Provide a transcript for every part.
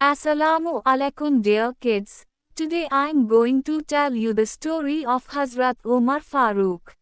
Assalamu alaikum dear kids. Today I am going to tell you the story of Hazrat Umar Farooq.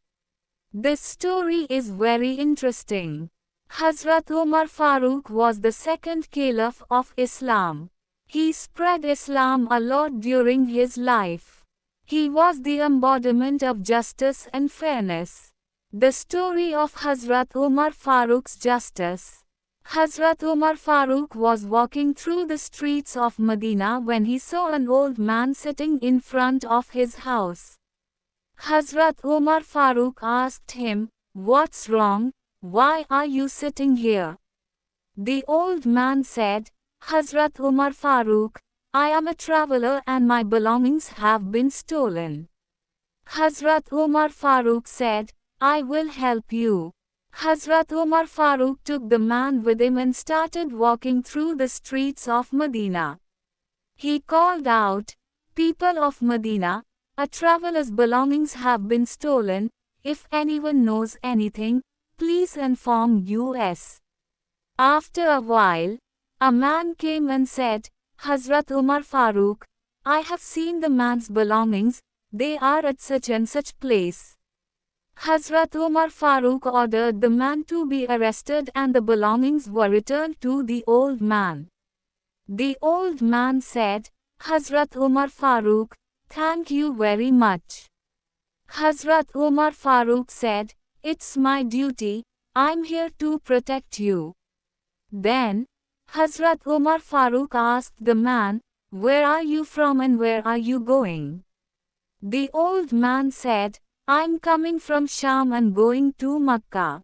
This story is very interesting. Hazrat Umar Farooq was the second caliph of Islam. He spread Islam a lot during his life. He was the embodiment of justice and fairness. The story of Hazrat Umar Farooq's justice. Hazrat Umar Farooq was walking through the streets of Medina when he saw an old man sitting in front of his house. Hazrat Umar Farooq asked him, "What's wrong? Why are you sitting here?" The old man said, "Hazrat Umar Farooq, I am a traveler and my belongings have been stolen." Hazrat Umar Farooq said, "I will help you." Hazrat Umar Farooq took the man with him and started walking through the streets of Medina. He called out, "People of Medina, a traveler's belongings have been stolen. If anyone knows anything, please inform us." After a while, a man came and said, "Hazrat Umar Farooq, I have seen the man's belongings, they are at such and such place." Hazrat Umar Farooq ordered the man to be arrested and the belongings were returned to the old man. The old man said, "Hazrat Umar Farooq, thank you very much." Hazrat Umar Farooq said, "It's my duty, I'm here to protect you." Then, Hazrat Umar Farooq asked the man, "Where are you from and where are you going?" The old man said, "I'm coming from Sham and going to Makkah."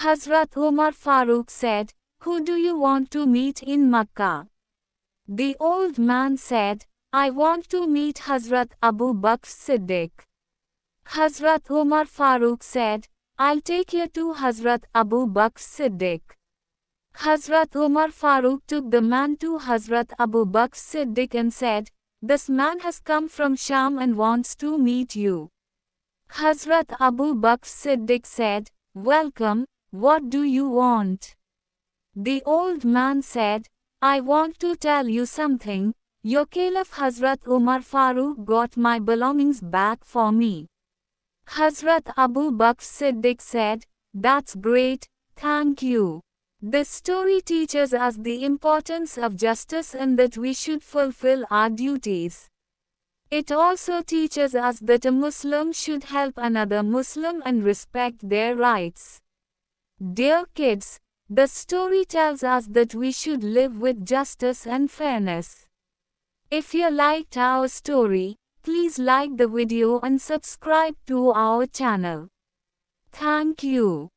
Hazrat Umar Farooq said, "Who do you want to meet in Makkah?" The old man said, "I want to meet Hazrat Abu Bakr Siddiq." Hazrat Umar Farooq said, "I'll take you to Hazrat Abu Bakr Siddiq." Hazrat Umar Farooq took the man to Hazrat Abu Bakr Siddiq and said, "This man has come from Sham and wants to meet you." Hazrat Abu Bakr Siddiq said, "Welcome, what do you want?" The old man said, "I want to tell you something. Your Caliph Hazrat Umar Farooq got my belongings back for me." Hazrat Abu Bakr Siddiq said, "That's great, thank you." This story teaches us the importance of justice and that we should fulfill our duties. It also teaches us that a Muslim should help another Muslim and respect their rights. Dear kids, the story tells us that we should live with justice and fairness. If you liked our story, please like the video and subscribe to our channel. Thank you.